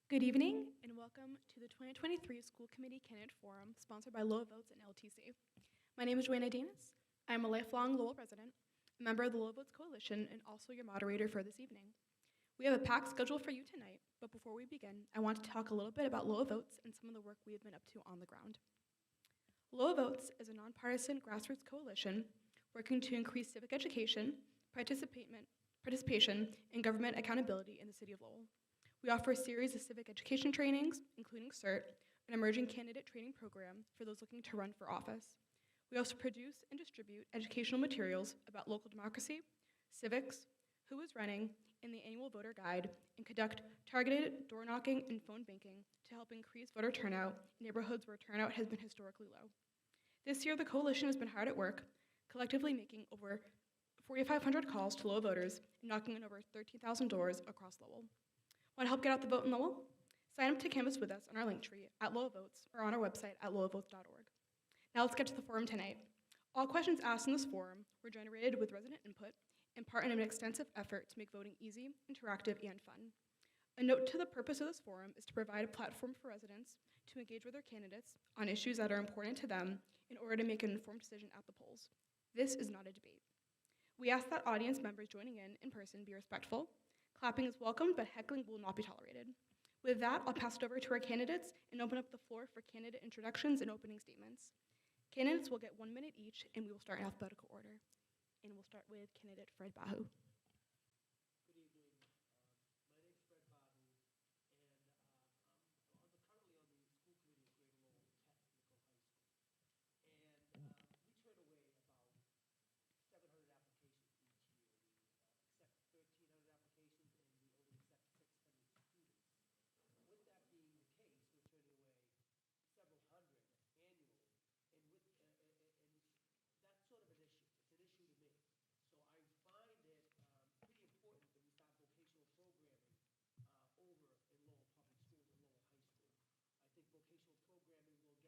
Good evening and welcome to the 2023 School Committee Candidate Forum sponsored by Lowell Votes and LTC. My name is Joanna Danis. I am a lifelong Lowell resident, a member of the Lowell Votes Coalition, and also your moderator for this evening. We have a packed schedule for you tonight, but before we begin, I want to talk a little bit about Lowell Votes and some of the work we have been up to on the ground. Lowell Votes is a nonpartisan grassroots coalition working to increase civic education, participation, and government accountability in the city of Lowell. We offer a series of civic education trainings, including CERT, an emerging candidate training program for those looking to run for office. We also produce and distribute educational materials about local democracy, civics, who is running, and the annual voter guide, and conduct targeted door knocking and phone banking to help increase voter turnout in neighborhoods where turnout has been historically low. This year, the coalition has been hard at work, collectively making over 4,500 calls to Lowell voters and knocking on over 13,000 doors across Lowell. Want to help get out the vote in Lowell? Sign up to canvass with us on our link tree at Lowell Votes or on our website at lowellvotes.org. Now let's get to the forum tonight. All questions asked in this forum were generated with resident input and part in an extensive effort to make voting easy, interactive, and fun. A note to the purpose of this forum is to provide a platform for residents to engage with their candidates on issues that are important to them in order to make an informed decision at the polls. This is not a debate. We ask that audience members joining in person be respectful. Clapping is welcome, but heckling will not be tolerated. With that, I'll pass it over to our candidates and open up the floor for candidate introductions and opening statements. Candidates will get 1 minute each, and we will start in alphabetical order. And we'll start with candidate Fred Bahu. Good evening. My name is Fred Bahu, and I'm currently on the school committee at Greater Lowell Technical High School. And we turn away about 700 applications each year. We accept 1,300 applications, and we only accept 600 students. With that being the case, we're turning away several hundred annually, and that's sort of an issue. It's an issue to me. So I find it pretty important that we start vocational programming over in Lowell Public Schools and Lowell High School. I think vocational programming will get some students that have been denied to stay in school because they're doing something with their hands, and I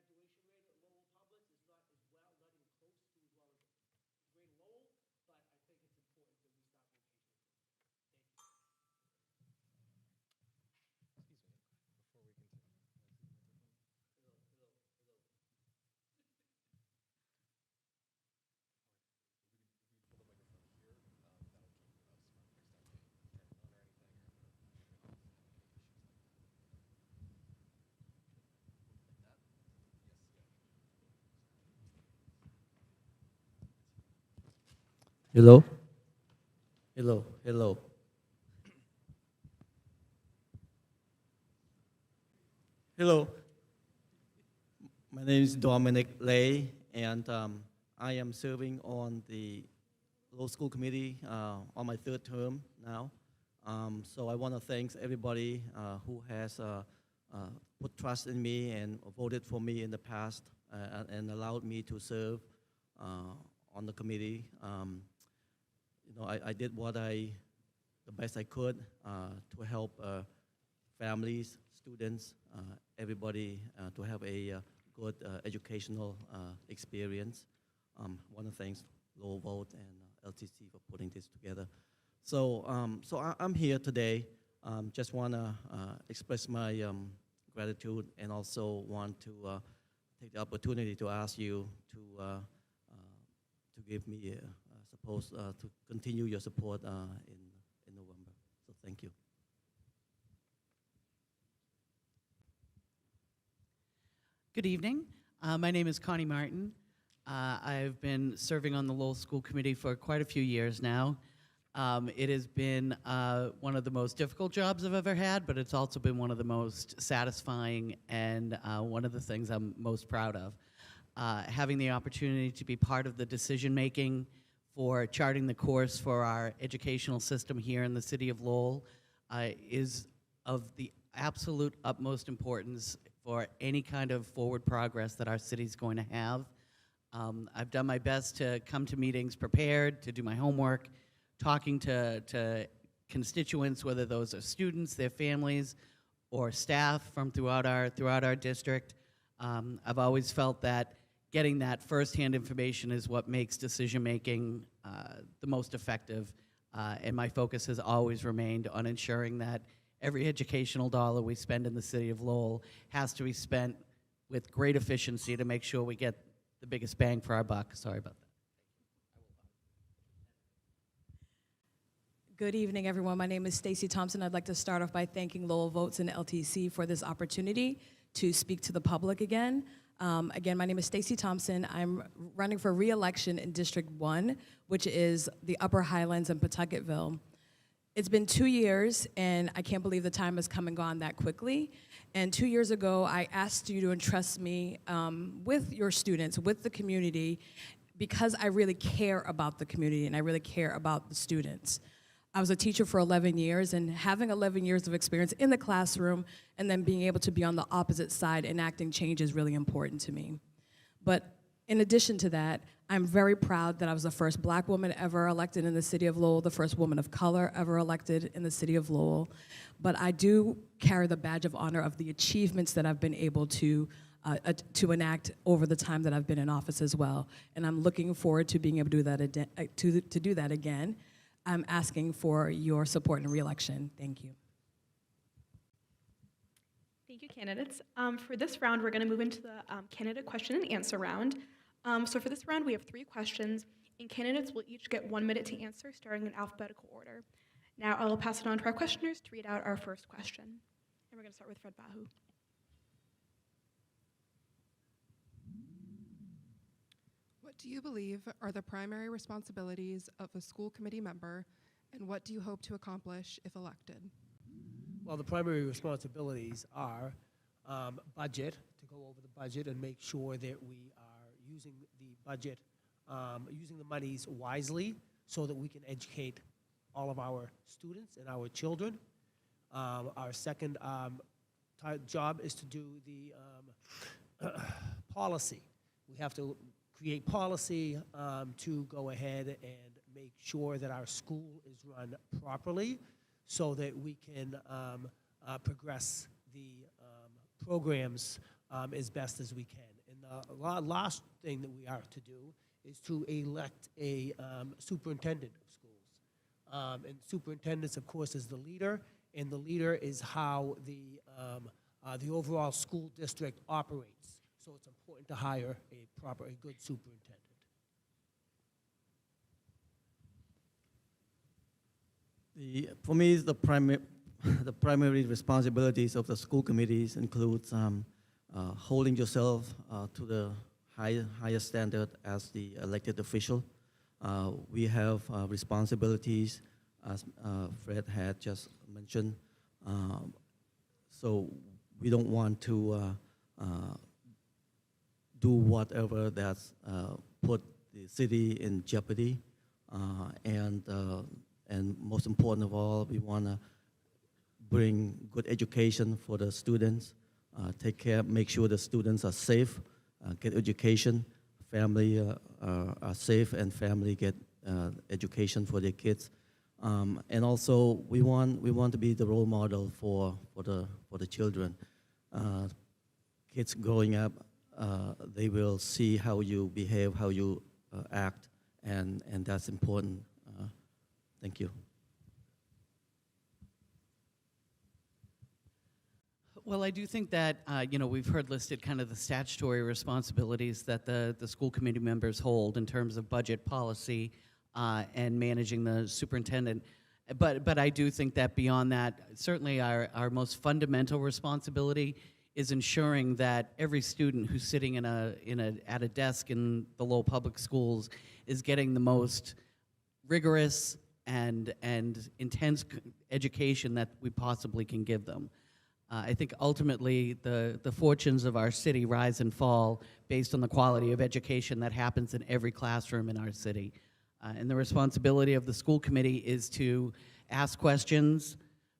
believe by giving them that opportunity, they would go ahead and have the chance to graduate and grow. The graduation rate at Lowell Public is not as well, not even close to as well as Greater Lowell, but I think it's important that we start vocational. Thank you. Excuse me, before we continue. Hello, hello, hello. If we pull the microphone here, that'll keep us from next time we turn it on or anything, or turn it off, any issues like that. Yes, yeah. Hello? Hello, hello. Hello. My name is Dominic Lay, and I am serving on the Lowell School Committee on my third term now. So I want to thank everybody who has put trust in me and voted for me in the past and allowed me to serve on the committee. I did the best I could to help families, students, everybody to have a good educational experience. Want to thank Lowell Vote and LTC for putting this together. So I'm here today. Just want to express my gratitude, and also want to take the opportunity to ask you to give me to continue your support in November. So thank you. Good evening. My name is Connie Martin. I've been serving on the Lowell School Committee for quite a few years now. It has been one of the most difficult jobs I've ever had, but it's also been one of the most satisfying and one of the things I'm most proud of. Having the opportunity to be part of the decision-making for charting the course for our educational system here in the city of Lowell is of the absolute utmost importance for any kind of forward progress that our city's going to have. I've done my best to come to meetings prepared, to do my homework, talking to constituents, whether those are students, their families, or staff from throughout our district. I've always felt that getting that firsthand information is what makes decision-making the most effective, and my focus has always remained on ensuring that every educational dollar we spend in the city of Lowell has to be spent with great efficiency to make sure we get the biggest bang for our buck. Sorry about that. Good evening, everyone. My name is Stacy Thompson. I'd like to start off by thanking Lowell Votes and LTC for this opportunity to speak to the public again. Again, my name is Stacy Thompson. I'm running for re-election in District 1, which is the Upper Highlands and Pawtucketville. It's been 2 years, and I can't believe the time has come and gone that quickly. And 2 years ago, I asked you to entrust me with your students, with the community, because I really care about the community and I really care about the students. I was a teacher for 11 years, and having 11 years of experience in the classroom and then being able to be on the opposite side enacting change is really important to me. But in addition to that, I'm very proud that I was the first Black woman ever elected in the city of Lowell, the first woman of color ever elected in the city of Lowell. But I do carry the badge of honor of the achievements that I've been able to enact over the time that I've been in office as well. And I'm looking forward to being able to do that again. I'm asking for your support in re-election. Thank you. Thank you, candidates. For this round, we're going to move into the candidate question and answer round. So for this round, we have 3 questions, and candidates will each get 1 minute to answer, starting in alphabetical order. Now, I will pass it on to our questioners to read out our first question. And we're going to start with Fred Bahu. What do you believe are the primary responsibilities of a school committee member, and what do you hope to accomplish if elected? Well, the primary responsibilities are budget, to go over the budget and make sure that we are using the budget, using the monies wisely so that we can educate all of our students and our children. Our second job is to do the policy. We have to create policy to go ahead and make sure that our school is run properly so that we can progress the programs as best as we can. And the last thing that we are to do is to elect a superintendent of schools. And superintendents, of course, is the leader, and the leader is how the overall school district operates. So it's important to hire a good superintendent. For me, the primary responsibilities of the school committees includes holding yourself to the highest standard as the elected official. We have responsibilities, as Fred had just mentioned. So we don't want to do whatever that's put the city in jeopardy, and most important of all, we want to bring good education for the students, make sure the students are safe, get education, family are safe, and family get education for their kids. And also, we want to be the role model for the children. Kids growing up, they will see how you behave, how you act, and that's important. Thank you. Well, I do think that, we've heard listed kind of the statutory responsibilities that the school committee members hold in terms of budget policy and managing the superintendent. But I do think that beyond that, certainly our most fundamental responsibility is ensuring that every student who's sitting at a desk in the Lowell Public Schools is getting the most rigorous and intense education that we possibly can give them. I think ultimately the fortunes of our city rise and fall based on the quality of education that happens in every classroom in our city. And the responsibility of the school committee is to ask questions,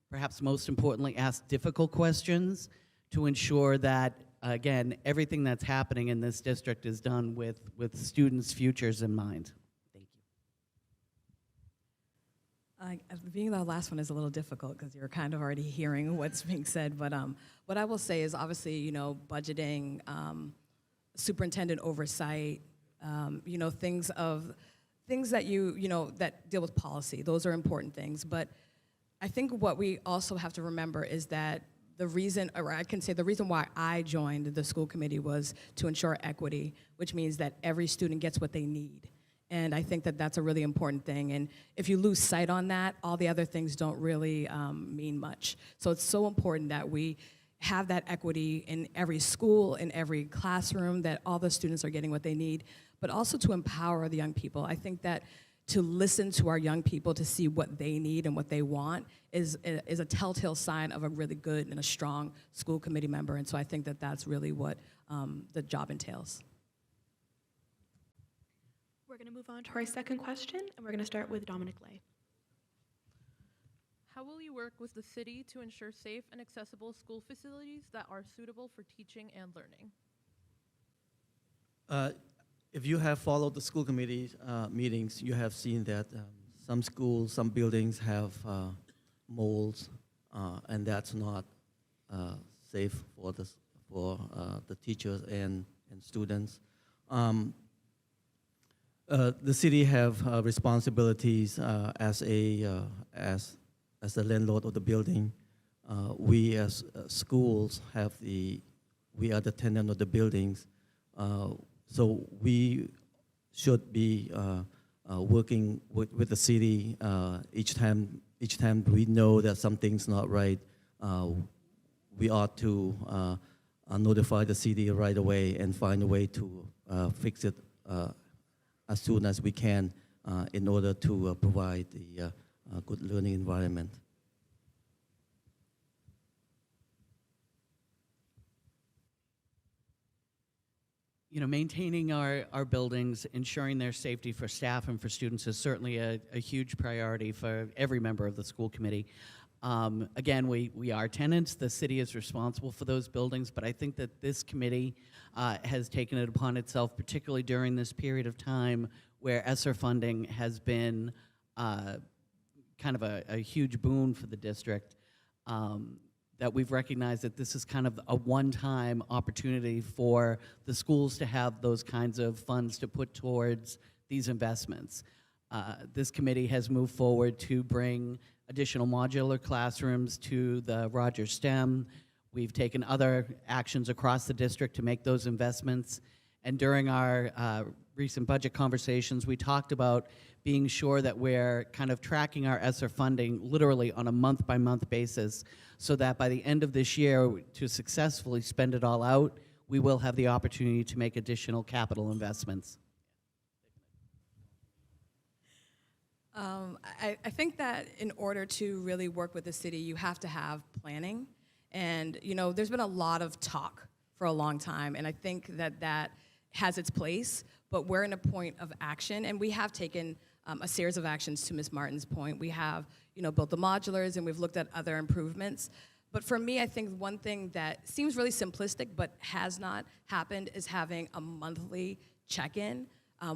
perhaps most importantly, ask difficult questions to ensure that, again, everything that's happening in this district is done with students' futures in mind. Thank Being the last one is a little difficult because you're kind of already hearing what's being said. But what I will say is obviously, budgeting, superintendent oversight, things that that deal with policy. Those are important things. But I think what we also have to remember is that the reason why I joined the school committee was to ensure equity, which means that every student gets what they need. And I think that that's a really important thing. And if you lose sight on that, all the other things don't really mean much. So it's so important that we have that equity in every school, in every classroom, that all the students are getting what they need, but also to empower the young people. I think that to listen to our young people to see what they need and what they want is a telltale sign of a really good and a strong school committee member. And so I think that that's really what the job entails. We're going to move on to our second question, and we're going to start with Dominic Lay. How will you work with the city to ensure safe and accessible school facilities that are suitable for teaching and learning? If you have followed the school committee meetings, you have seen that some schools, some buildings have molds, and that's not safe for the teachers and students. The city have responsibilities as the landlord of the building. We as schools we are the tenant of the buildings. So we should be working with the city each time we know that something's not right. We ought to notify the city right away and find a way to fix it as soon as we can in order to provide the good learning environment. Maintaining our buildings, ensuring their safety for staff and for students is certainly a huge priority for every member of the school committee. Again, we are tenants. The city is responsible for those buildings, but I think that this committee has taken it upon itself, particularly during this period of time where ESSER funding has been kind of a huge boon for the district, that we've recognized that this is kind of a one-time opportunity for the schools to have those kinds of funds to put towards these investments. This committee has moved forward to bring additional modular classrooms to the Rogers STEM. We've taken other actions across the district to make those investments. And during our recent budget conversations, we talked about being sure that we're kind of tracking our ESSER funding literally on a month-by-month basis, so that by the end of this year, to successfully spend it all out, we will have the opportunity to make additional capital investments. I think that in order to really work with the city, you have to have planning. And, there's been a lot of talk for a long time, and I think that has its place, but we're in a point of action, and we have taken a series of actions to Ms. Martin's point. We have, built the modulars, and we've looked at other improvements. But for me, I think one thing that seems really simplistic but has not happened is having a monthly check-in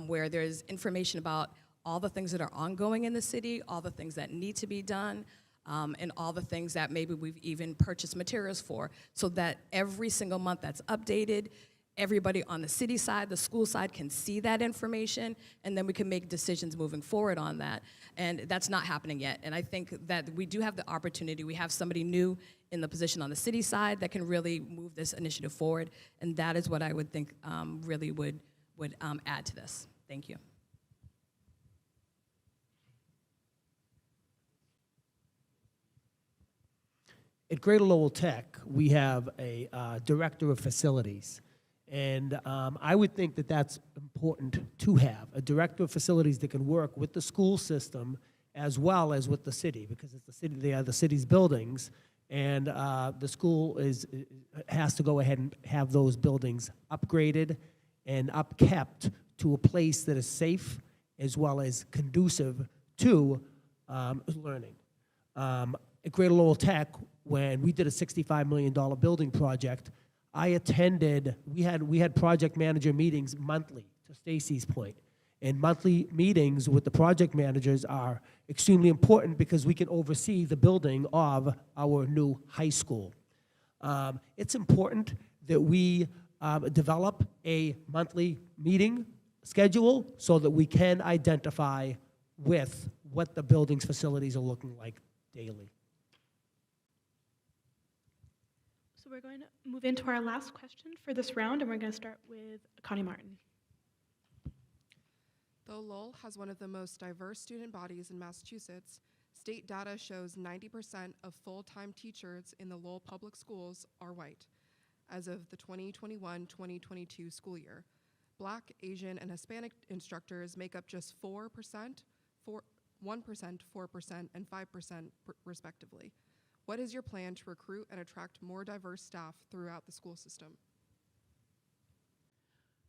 where there's information about all the things that are ongoing in the city, all the things that need to be done, and all the things that maybe we've even purchased materials for, so that every single month that's updated, everybody on the city side, the school side can see that information, and then we can make decisions moving forward on that. And that's not happening yet. And I think that we do have the opportunity. We have somebody new in the position on the city side that can really move this initiative forward, and that is what I would think really would add to this. Thank you. At Greater Lowell Tech, we have a director of facilities. And I would think that that's important to have, a director of facilities that can work with the school system as well as with the city, because it's the city, they are the city's buildings, and the school has to go ahead and have those buildings upgraded and upkept to a place that is safe as well as conducive to learning. At Greater Lowell Tech, when we did a $65 million building project, I attended, we had project manager meetings monthly, to Stacy's point. And monthly meetings with the project managers are extremely important because we can oversee the building of our new high school. It's important that we develop a monthly meeting schedule so that we can identify with what the building's facilities are looking like daily. So we're going to move into our last question for this round, and we're going to start with Connie Martin. Though Lowell has one of the most diverse student bodies in Massachusetts, state data shows 90% of full-time teachers in the Lowell Public Schools are white as of the 2021-2022 school year. Black, Asian, and Hispanic instructors make up just 4%, 1%, 4%, and 5% respectively. What is your plan to recruit and attract more diverse staff throughout the school system?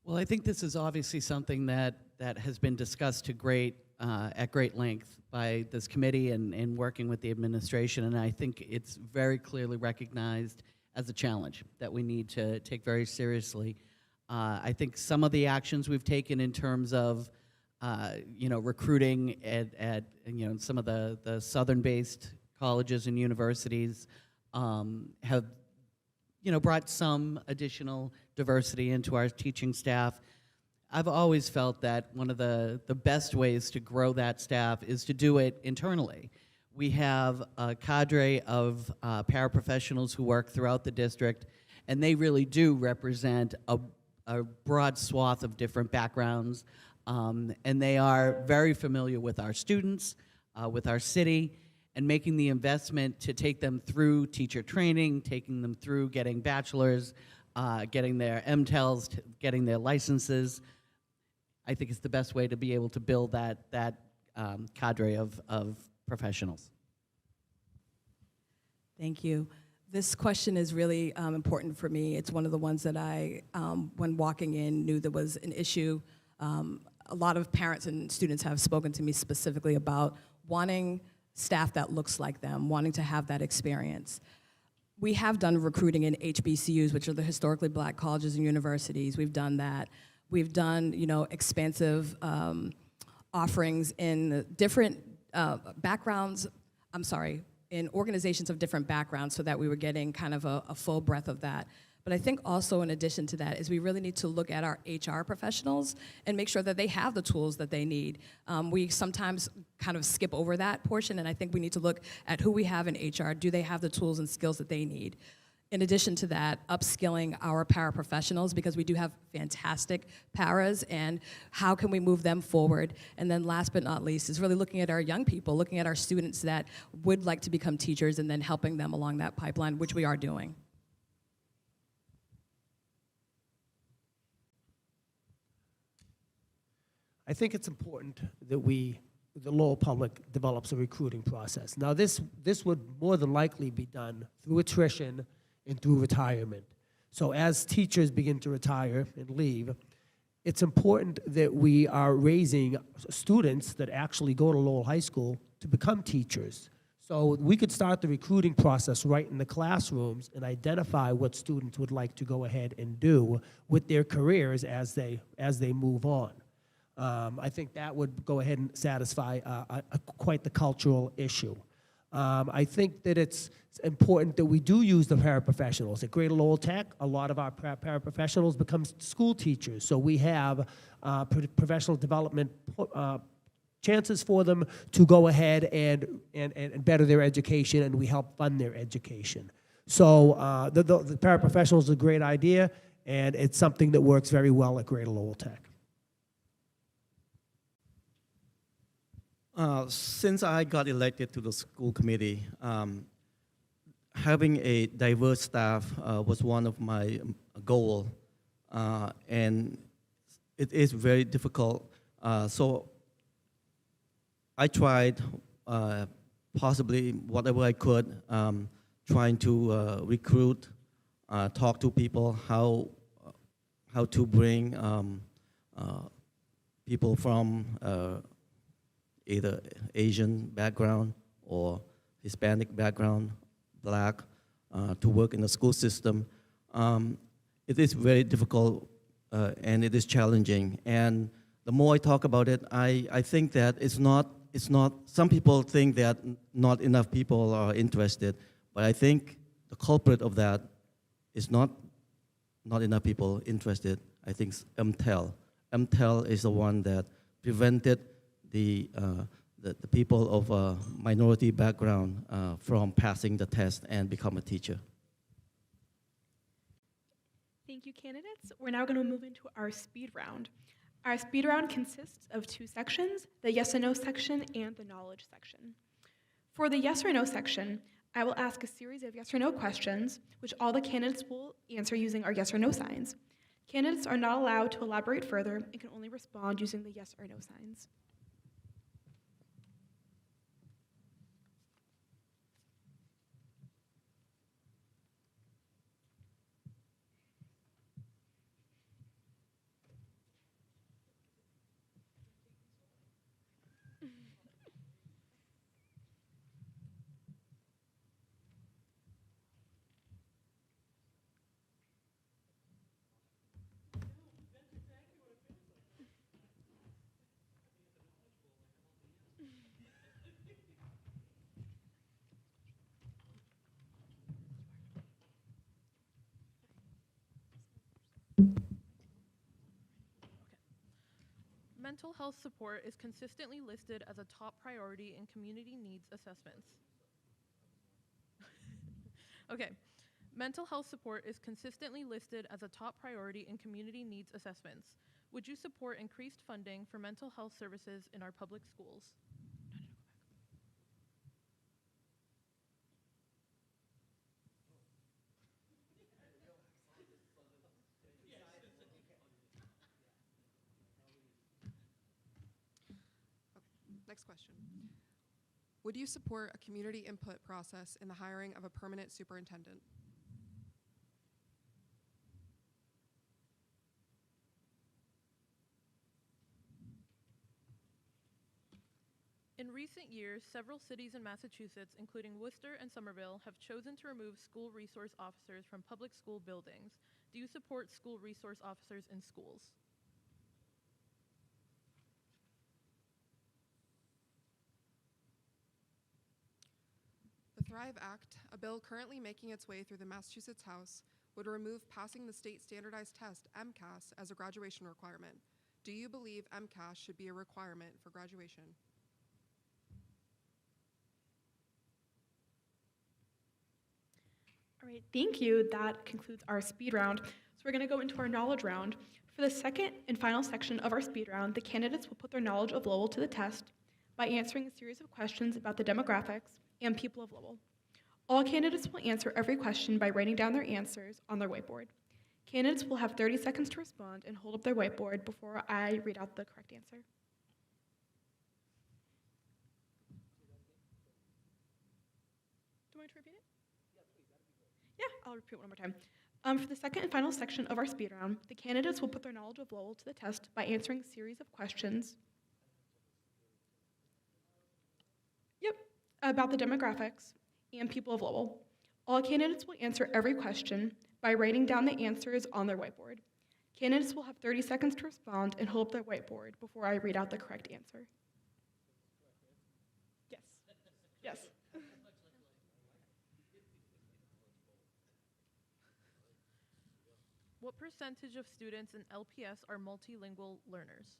Well, I think this is obviously something that has been discussed at great length by this committee and working with the administration, and I think it's very clearly recognized as a challenge that we need to take very seriously. I think some of the actions we've taken in terms of recruiting at some of the southern-based colleges and universities have brought some additional diversity into our teaching staff. I've always felt that one of the best ways to grow that staff is to do it internally. We have a cadre of paraprofessionals who work throughout the district, and they really do represent a broad swath of different backgrounds, and they are very familiar with our students, with our city, and making the investment to take them through teacher training, taking them through getting bachelors, getting their MTELs, getting their licenses. I think it's the best way to be able to build that cadre of professionals. Thank you. This question is really important for me. It's one of the ones that I, when walking in, knew there was an issue. A lot of parents and students have spoken to me specifically about wanting staff that looks like them, wanting to have that experience. We have done recruiting in HBCUs, which are the historically black colleges and universities. We've done that. We've done, expansive offerings in different backgrounds, in organizations of different backgrounds so that we were getting kind of a full breadth of that. But I think also in addition to that is we really need to look at our HR professionals and make sure that they have the tools that they need. We sometimes kind of skip over that portion, and I think we need to look at who we have in HR. Do they have the tools and skills that they need? In addition to that, upskilling our paraprofessionals, because we do have fantastic paras, and how can we move them forward? And then last but not least is really looking at our young people, looking at our students that would like to become teachers and then helping them along that pipeline, which we are doing. I think it's important that the Lowell Public develops a recruiting process. Now, this would more than likely be done through attrition and through retirement. So as teachers begin to retire and leave, it's important that we are raising students that actually go to Lowell High School to become teachers. So we could start the recruiting process right in the classrooms and identify what students would like to go ahead and do with their careers as they move on. I think that would go ahead and satisfy quite the cultural issue. I think that it's important that we do use the paraprofessionals. At Greater Lowell Tech, a lot of our paraprofessionals become school teachers, so we have professional development chances for them to go ahead and better their education, and we help fund their education. So the paraprofessionals is a great idea, and it's something that works very well at Greater Lowell Tech. Since I got elected to the school committee, having a diverse staff was one of my goals, and it is very difficult. So I tried possibly whatever I could, trying to recruit, talk to people, how to bring people from either Asian background or Hispanic background, black, to work in the school system. It is very difficult and it is challenging. And the more I talk about it, I think that it's not, some people think that not enough people are interested, but I think the culprit of that is not enough people interested. I think it's MTEL. MTEL is the one that prevented the people of minority background from passing the test and become a teacher. Thank you, candidates. We're now going to move into our speed round. Our speed round consists of 2 sections, the yes and no section and the knowledge section. For the yes or no section, I will ask a series of yes or no questions, which all the candidates will answer using our yes or no signs. Candidates are not allowed to elaborate further and can only respond using the yes or no signs. Mental health support is consistently listed as a top priority in community needs assessments. Okay. Mental health support is consistently listed as a top priority in community needs assessments. Would you support increased funding for mental health services in our public schools? Next question. Would you support a community input process in the hiring of a permanent superintendent? In recent years, several cities in Massachusetts, including Worcester and Somerville, have chosen to remove school resource officers from public school buildings. Do you support school resource officers in schools? The Thrive Act, a bill currently making its way through the Massachusetts House, would remove passing the state standardized test, MCAS, as a graduation requirement. Do you believe MCAS should be a requirement for graduation? All right, thank you. That concludes our speed round. So we're going to go into our knowledge round. For the second and final section of our speed round, the candidates will put their knowledge of Lowell to the test by answering a series of questions about the demographics and people of Lowell. All candidates will answer every question by writing down their answers on their whiteboard. Candidates will have 30 seconds to respond and hold up their whiteboard before I read out the correct answer. Do you want me to repeat it? Yeah, I'll repeat one more time. For the second and final section of our speed round, the candidates will put their knowledge of Lowell to the test by answering a series of questions. Yep, about the demographics and people of Lowell. All candidates will answer every question by writing down the answers on their whiteboard. Candidates will have 30 seconds to respond and hold up their whiteboard before I read out the correct answer. Yes. Yes. What percentage of students in LPS are multilingual learners?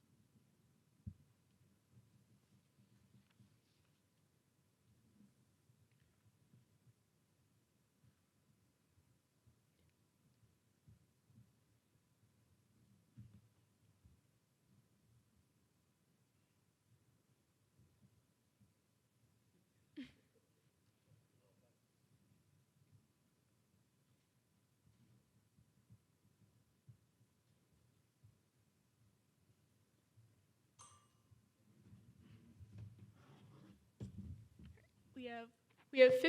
We have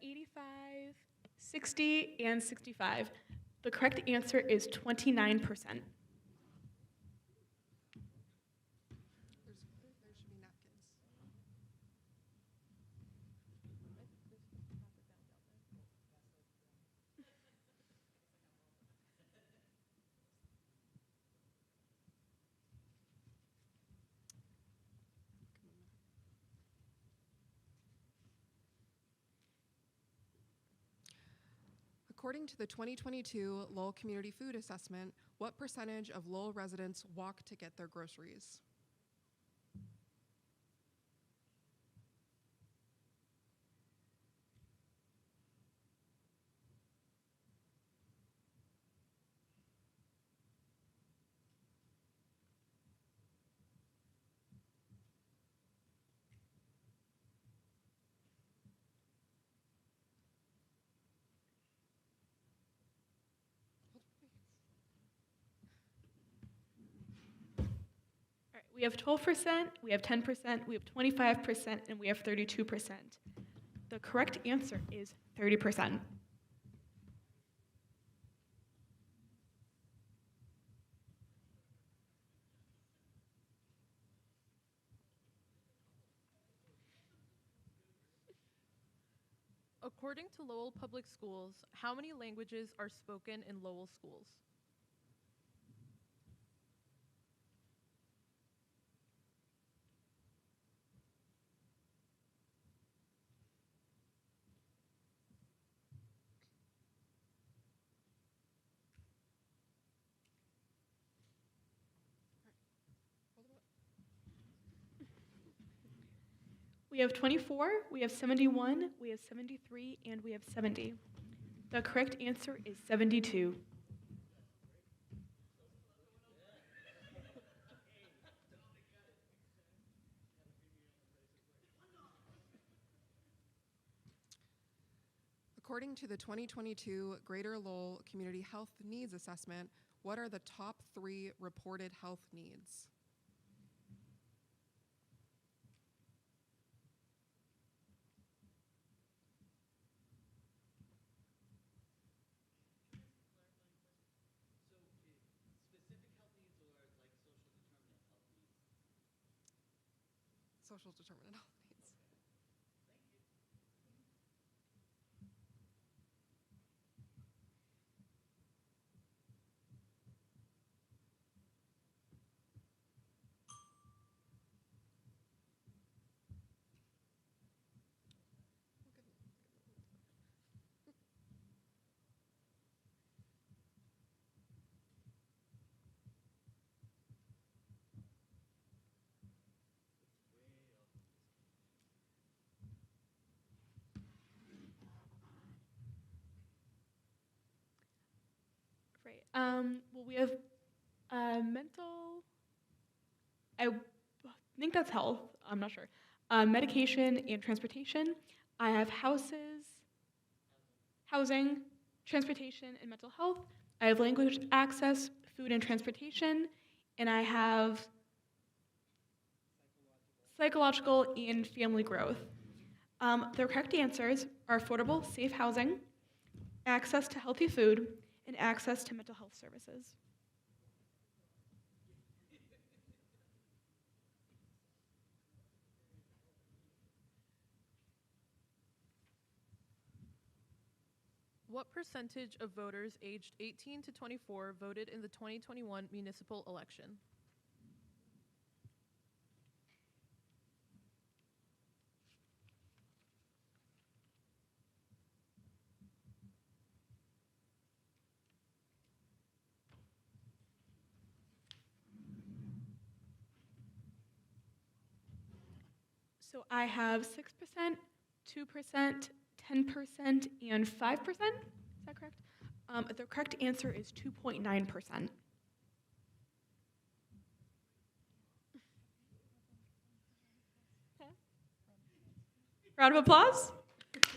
85, 60, and 65. The correct answer is 29%. There should be napkins. According to the 2022 Lowell Community Food Assessment, what percentage of Lowell residents walk to get their groceries? All right, we have 12%, we have 10%, we have 25%, and we have 32%. The correct answer is 30%. According to Lowell Public Schools, how many languages are spoken in Lowell schools? We have 24, we have 71, we have 73, and we have 70. The correct answer is 72. According to the 2022 Greater Lowell Community Health Needs Assessment, what are the top 3 reported health needs? Social determinant health needs. Right. Well, we have mental. I think that's health. I'm not sure. Medication and transportation. I have housing, transportation, and mental health. I have language access, food and transportation, and I have psychological and family growth. The correct answers are affordable, safe housing, access to healthy food, and access to mental health services. What percentage of voters aged 18 to 24 voted in the 2021 municipal election? So I have 6%, 2%, 10%, and 5%. Is that correct? The correct answer is 2.9%. Round of applause. Good job.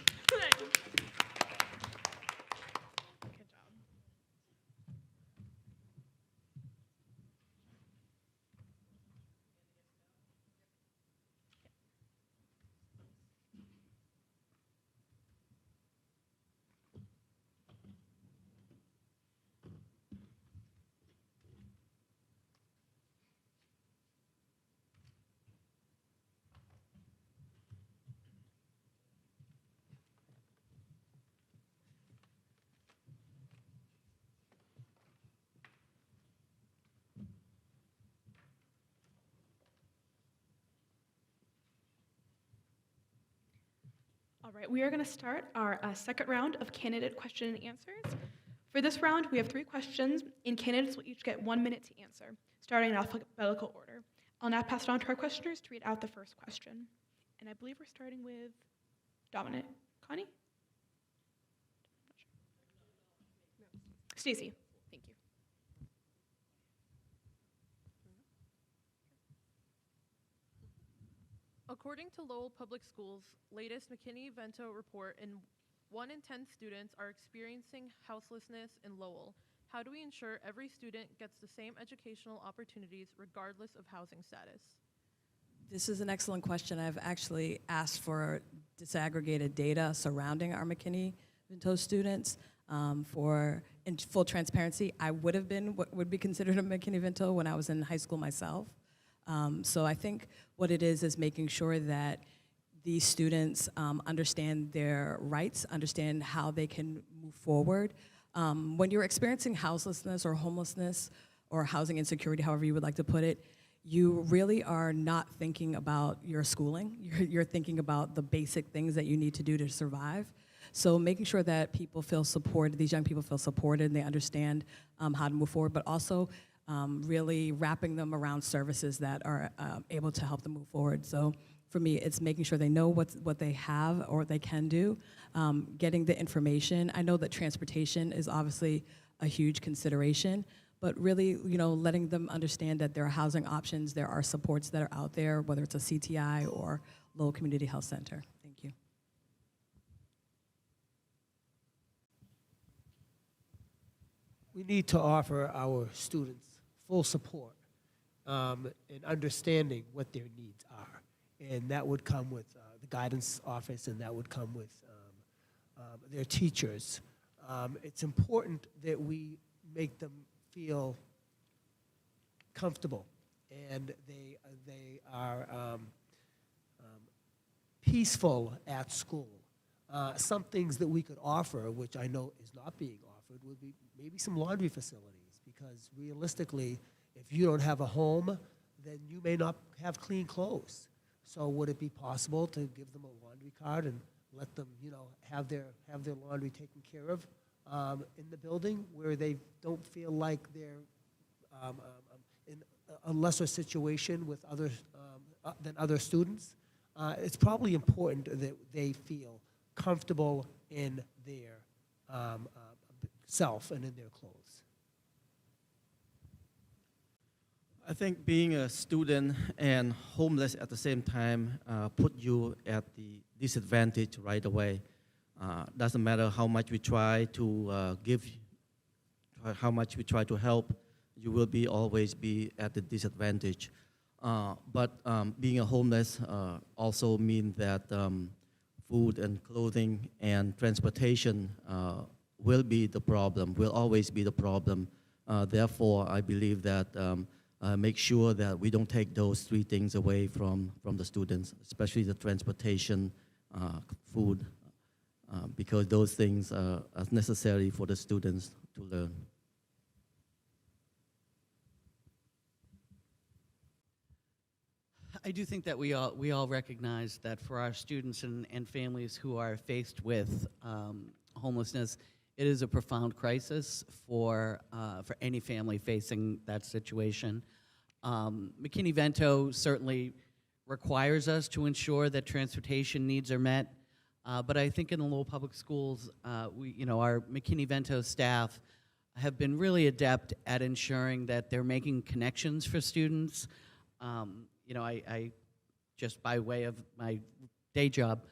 All right, we are going to start our second round of candidate question and answers. For this round, we have 3 questions, and candidates will each get 1 minute to answer, starting in alphabetical order. I'll now pass it on to our questioners to read out the first question. And I believe we're starting with Dominic. Connie? Stacy, thank you. According to Lowell Public Schools' latest McKinney-Vento report, 1 in 10 students are experiencing houselessness in Lowell. How do we ensure every student gets the same educational opportunities regardless of housing status? This is an excellent question. I've actually asked for disaggregated data surrounding our McKinney-Vento students. In full transparency, I would have been what would be considered a McKinney-Vento when I was in high school myself. So I think what it is making sure that these students understand their rights, understand how they can move forward. When you're experiencing houselessness or homelessness or housing insecurity, however you would like to put it, you really are not thinking about your schooling. You're thinking about the basic things that you need to do to survive. So making sure that people feel supported, these young people feel supported and they understand how to move forward, but also really wrapping them around services that are able to help them move forward. So for me, it's making sure they know what they have or they can do, getting the information. I know that transportation is obviously a huge consideration, but really, letting them understand that there are housing options, there are supports that are out there, whether it's a CTI or Lowell Community Health Center. Thank you. We need to offer our students full support in understanding what their needs are. And that would come with the guidance office, and that would come with their teachers. It's important that we make them feel comfortable, and they are peaceful at school. Some things that we could offer, which I know is not being offered, would be maybe some laundry facilities, because realistically, if you don't have a home, then you may not have clean clothes. So would it be possible to give them a laundry card and let them, have their laundry taken care of in the building, where they don't feel like they're in a lesser situation with than other students? It's probably important that they feel comfortable in their self and in their clothes. I think being a student and homeless at the same time put you at the disadvantage right away. Doesn't matter how much we try to give, how much we try to help, you will always be at the disadvantage. But being a homeless also means that food and clothing and transportation will be the problem, will always be the problem. Therefore, I believe that make sure that we don't take those 3 things away from the students, especially the transportation, food, because those things are necessary for the students to learn. I do think that we all recognize that for our students and families who are faced with homelessness, it is a profound crisis for any family facing that situation. McKinney-Vento certainly requires us to ensure that transportation needs are met, but I think in the Lowell Public Schools, our McKinney-Vento staff have been really adept at ensuring that they're making connections for students. I just by way of my day job,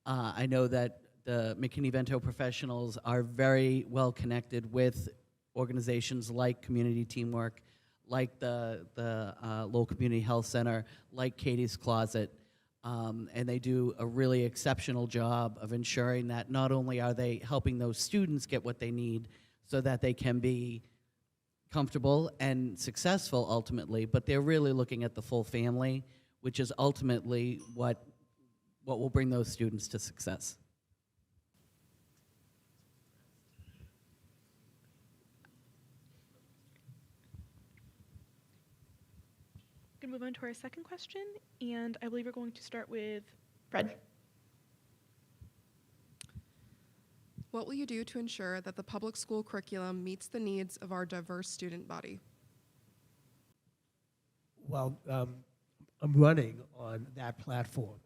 I know that the McKinney-Vento professionals are very well connected with organizations like Community Teamwork, like the Lowell Community Health Center, like Katie's Closet, and they do a really exceptional job of ensuring that not only are they helping those students get what they need so that they can be comfortable and successful ultimately, but they're really looking at the full family, which is ultimately what will bring those students to success. Going to move on to our second question, and I believe we're going to start with Fred. What will you do to ensure that the public school curriculum meets the needs of our diverse student body? Well, I'm running on that platform.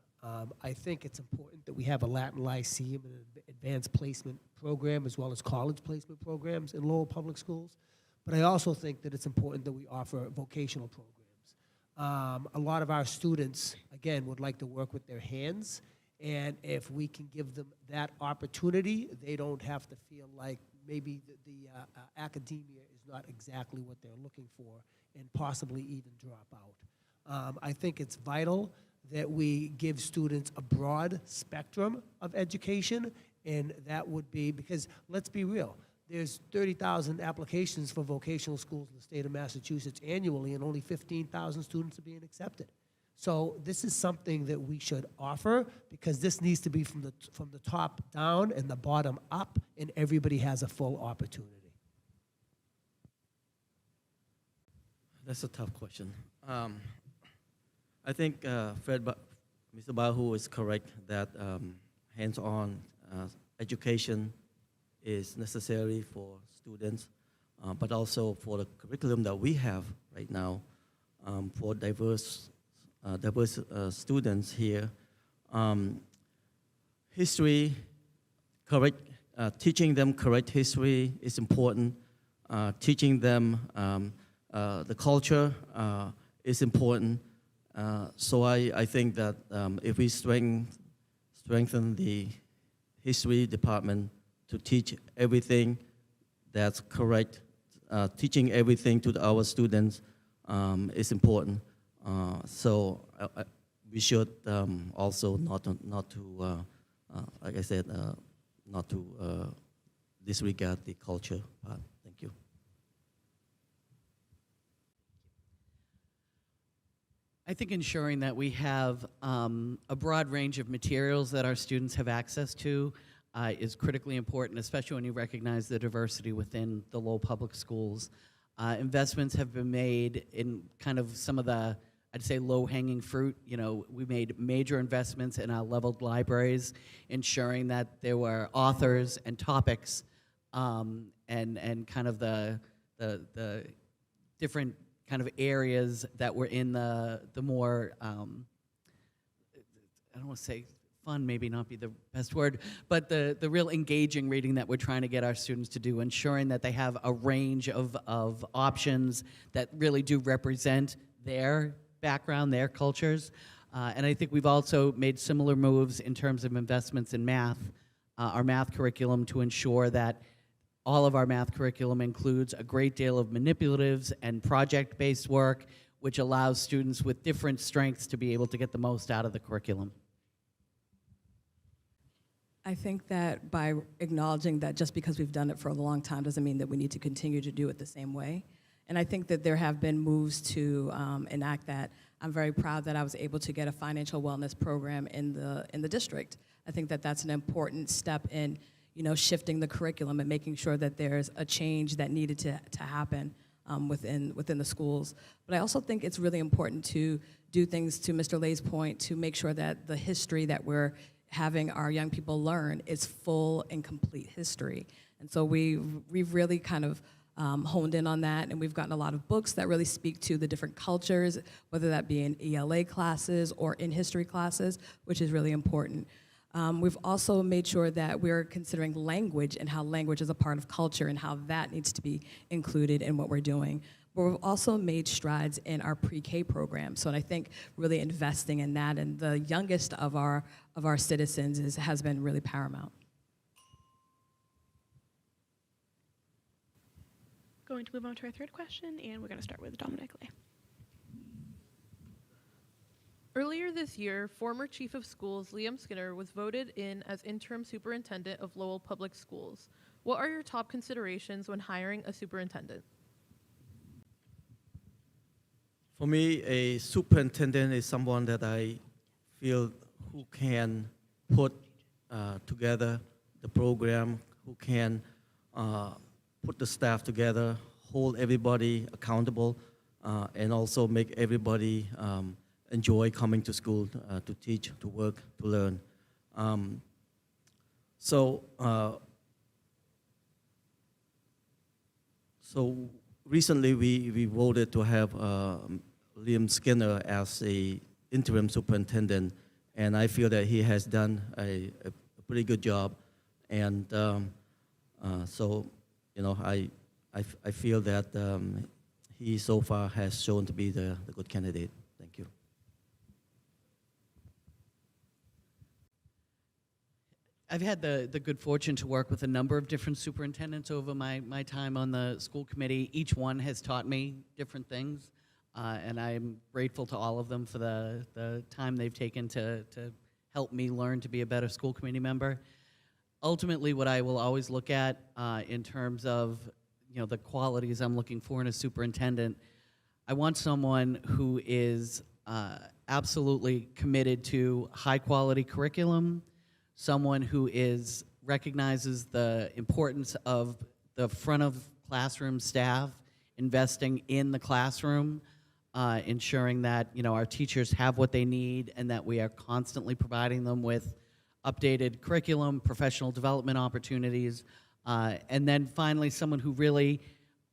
I think it's important that we have a Latin Lyceum and an advanced placement program as well as college placement programs in Lowell Public Schools. But I also think that it's important that we offer vocational programs. A lot of our students, again, would like to work with their hands, and if we can give them that opportunity, they don't have to feel like maybe the academia is not exactly what they're looking for and possibly even drop out. I think it's vital that we give students a broad spectrum of education, and that would be, because let's be real, there's 30,000 applications for vocational schools in the state of Massachusetts annually, and only 15,000 students are being accepted. So this is something that we should offer, because this needs to be from the top down and the bottom up, and everybody has a full opportunity. That's a tough question. I think Mr. Bahu is correct that hands-on education is necessary for students, but also for the curriculum that we have right now for diverse students here. History, teaching them correct history is important. Teaching them the culture is important. So I think that if we strengthen the history department to teach everything that's correct, teaching everything to our students is important. So we should also not to like I said, not to disregard the culture part. Thank you. I think ensuring that we have a broad range of materials that our students have access to is critically important, especially when you recognize the diversity within the Lowell Public Schools. Investments have been made in kind of some of the, I'd say, low-hanging fruit. You know, we made major investments in our leveled libraries, ensuring that there were authors and topics and kind of the different kind of areas that were in the more, I don't want to say fun, maybe not be the best word, but the real engaging reading that we're trying to get our students to do, ensuring that they have a range of options that really do represent their background, their cultures. And I think we've also made similar moves in terms of investments in math, our math curriculum, to ensure that all of our math curriculum includes a great deal of manipulatives and project-based work, which allows students with different strengths to be able to get the most out of the curriculum. I think that by acknowledging that just because we've done it for a long time doesn't mean that we need to continue to do it the same way. And I think that there have been moves to enact that. I'm very proud that I was able to get a financial wellness program in the district. I think that that's an important step in, you know, shifting the curriculum and making sure that there's a change that needed to happen within the schools. But I also think it's really important to do things, to Mr. Lay's point, to make sure that the history that we're having our young people learn is full and complete history. And so we've really kind of honed in on that, and we've gotten a lot of books that really speak to the different cultures, whether that be in ELA classes or in history classes, which is really important. We've also made sure that we're considering language and how language is a part of culture and how that needs to be included in what we're doing. But we've also made strides in our pre-K program. So, and I think really investing in that and the youngest of our citizens has been really paramount. Going to move on to our third question, and we're going to start with Dominic Lay. Earlier this year, former Chief of Schools Liam Skinner was voted in as interim superintendent of Lowell Public Schools. What are your top considerations when hiring a superintendent? For me, a superintendent is someone that I feel who can put together the program, who can put the staff together, hold everybody accountable, and also make everybody enjoy coming to school to teach, to work, to learn. So So recently we voted to have Liam Skinner as a interim superintendent, and I feel that he has done a pretty good job. And so, you know, I feel that he so far has shown to be the good candidate. Thank you. I've had the good fortune to work with a number of different superintendents over my time on the school committee. Each one has taught me different things, and I'm grateful to all of them for the time they've taken to help me learn to be a better school committee member. Ultimately, what I will always look at in terms of the qualities I'm looking for in a superintendent, I want someone who is absolutely committed to high quality curriculum, someone who recognizes the importance of the front of classroom staff investing in the classroom, ensuring that our teachers have what they need and that we are constantly providing them with updated curriculum, professional development opportunities, and then finally someone who really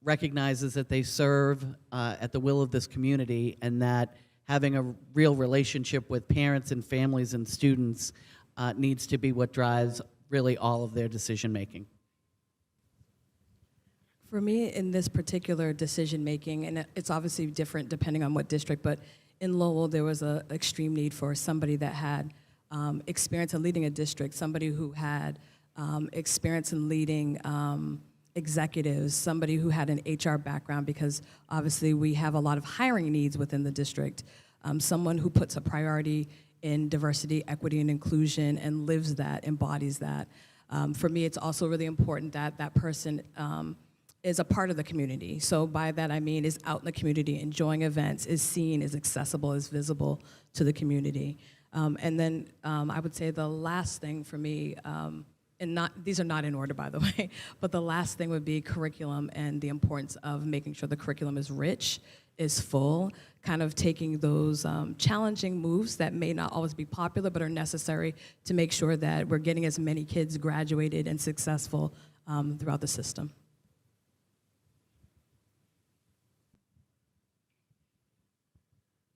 recognizes that they serve at the will of this community and that having a real relationship with parents and families and students needs to be what drives really all of their decision making. For me, in this particular decision making, and it's obviously different depending on what district, but in Lowell there was an extreme need for somebody that had experience in leading a district, somebody who had experience in leading executives, somebody who had an HR background, because obviously we have a lot of hiring needs within the district, someone who puts a priority in diversity, equity, and inclusion and lives that, embodies that. For me, it's also really important that that person is a part of the community. So by that I mean is out in the community, enjoying events, is seen, is accessible, is visible to the community. And then I would say the last thing for me, and these are not in order, by the way, but the last thing would be curriculum and the importance of making sure the curriculum is rich, is full, kind of taking those challenging moves that may not always be popular but are necessary to make sure that we're getting as many kids graduated and successful throughout the system.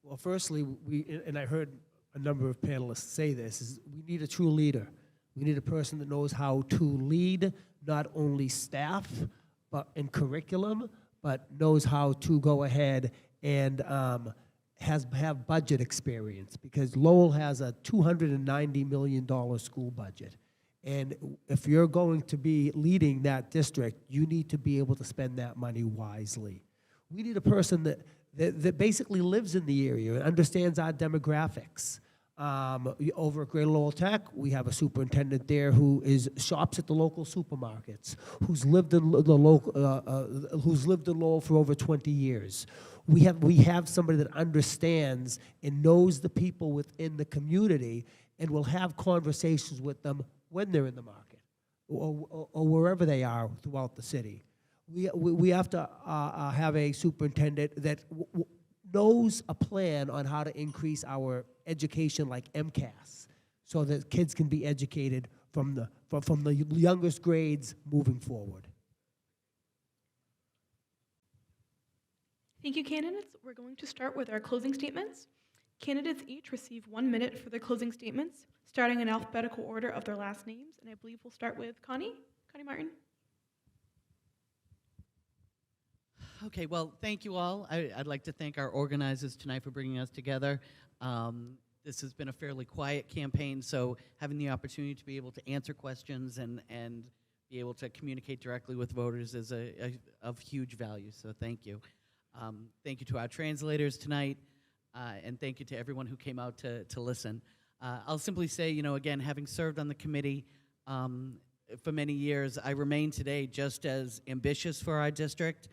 Well, firstly, and I heard a number of panelists say this, is we need a true leader. We need a person that knows how to lead not only staff and curriculum, but knows how to go ahead and have budget experience, because Lowell has a $290 million school budget. And if you're going to be leading that district, you need to be able to spend that money wisely. We need a person that basically lives in the area and understands our demographics. Over at Greater Lowell Tech, we have a superintendent there who shops at the local supermarkets, who's lived in Lowell for over 20 years. We have somebody that understands and knows the people within the community and will have conversations with them when they're in the market or wherever they are throughout the city. We have to have a superintendent that knows a plan on how to increase our education like MCAS, so that kids can be educated from the youngest grades moving forward. Thank you, candidates. We're going to start with our closing statements. Candidates each receive 1 minute for their closing statements, starting in alphabetical order of their last names, and I believe we'll start with Connie Martin. Okay, well, thank you all. I'd like to thank our organizers tonight for bringing us together. This has been a fairly quiet campaign, so having the opportunity to be able to answer questions and be able to communicate directly with voters is of huge value, so thank you. Thank you to our translators tonight, and thank you to everyone who came out to listen. I'll simply say, again, having served on the committee for many years, I remain today just as ambitious for our district,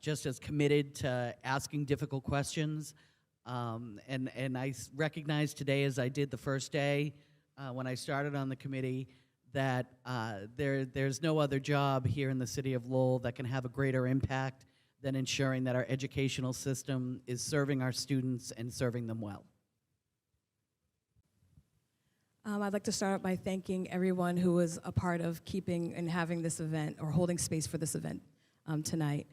just as committed to asking difficult questions, and I recognize today, as I did the first day when I started on the committee, that there's no other job here in the city of Lowell that can have a greater impact than ensuring that our educational system is serving our students and serving them well. I'd like to start out by thanking everyone who was a part of keeping and having this event or holding space for this event tonight.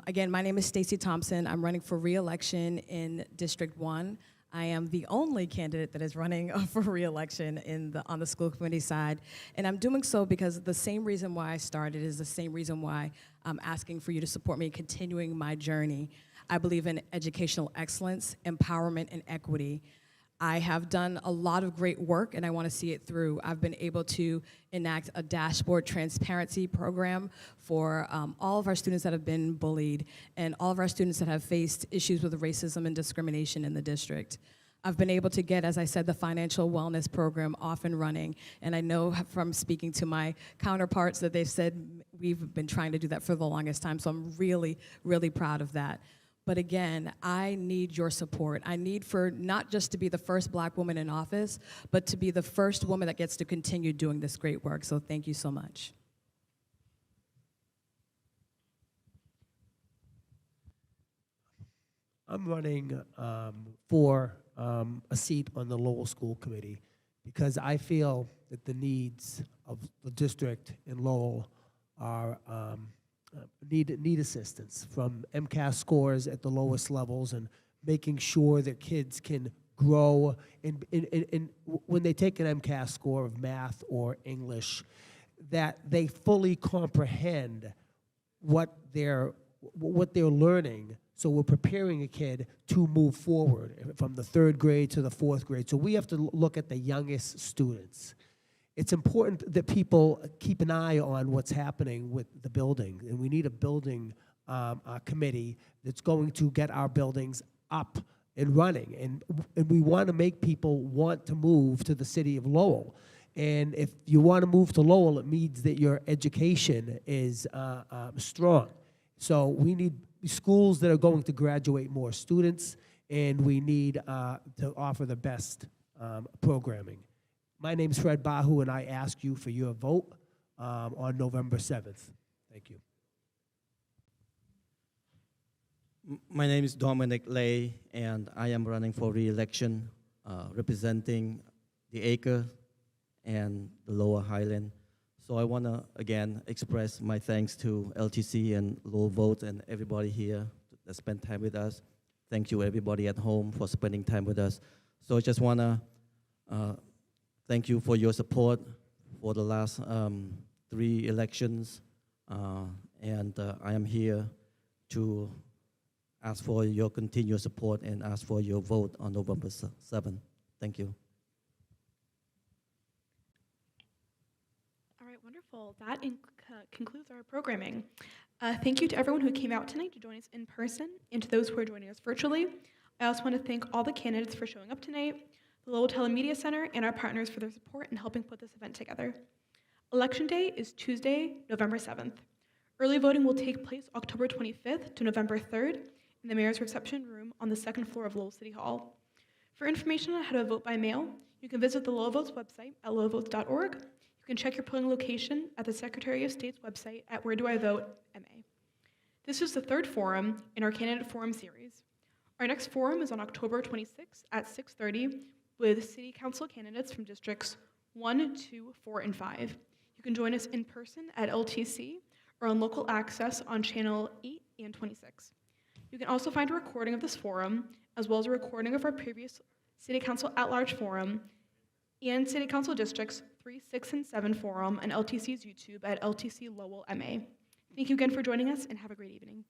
Again, my name is Stacey Thompson. I'm running for re-election in District 1. I am the only candidate that is running for re-election on the school committee side, and I'm doing so because the same reason why I started is the same reason why I'm asking for you to support me in continuing my journey. I believe in educational excellence, empowerment, and equity. I have done a lot of great work, and I want to see it through. I've been able to enact a dashboard transparency program for all of our students that have been bullied and all of our students that have faced issues with racism and discrimination in the district. I've been able to get, as I said, the financial wellness program off and running, and I know from speaking to my counterparts that they've said we've been trying to do that for the longest time, so I'm really, really proud of that. But again, I need your support. I need for not just to be the first Black woman in office, but to be the first woman that gets to continue doing this great work. So thank you so much. I'm running for a seat on the Lowell School Committee because I feel that the needs of the district in Lowell are need assistance, from MCAS scores at the lowest levels and making sure that kids can grow in when they take an MCAS score of math or English, that they fully comprehend what they're learning. So we're preparing a kid to move forward from the 3rd grade to the 4th grade. So we have to look at the youngest students. It's important that people keep an eye on what's happening with the building, and we need a building committee that's going to get our buildings up and running. And we want to make people want to move to the city of Lowell. And if you want to move to Lowell, it means that your education is strong. So we need schools that are going to graduate more students, and we need to offer the best programming. My name is Fred Bahu, and I ask you for your vote on November 7th. Thank you. My name is Dominic Lay, and I am running for re-election, representing the Acre and the Lower Highland. So I want to, again, express my thanks to LTC and Lowell Vote and everybody here that spent time with us. Thank you, everybody at home, for spending time with us. So I just want to thank you for your support for the last 3 elections, and I am here to ask for your continued support and ask for your vote on November 7th. Thank you. All right, wonderful. That concludes our programming. Thank you to everyone who came out tonight to join us in person and to those who are joining us virtually. I also want to thank all the candidates for showing up tonight, the Lowell Telemedia Center, and our partners for their support in helping put this event together. Election Day is Tuesday, November 7th. Early voting will take place October 25th to November 3rd in the Mayor's Reception Room on the 2nd floor of Lowell City Hall. For information on how to vote by mail, you can visit the Lowell Votes website at lowellvotes.org. You can check your polling location at the Secretary of State's website at Where Do I Vote, MA. This is the 3rd forum in our Candidate Forum series. Our next forum is on October 26th at 6:30 with City Council candidates from Districts 1, 2, 4, and 5. You can join us in person at LTC or on local access on Channel 8 and 26. You can also find a recording of this forum, as well as a recording of our previous City Council at-large forum and City Council Districts 3, 6, and 7 forum on LTC's YouTube at LTC Lowell MA. Thank you again for joining us, and have a great evening.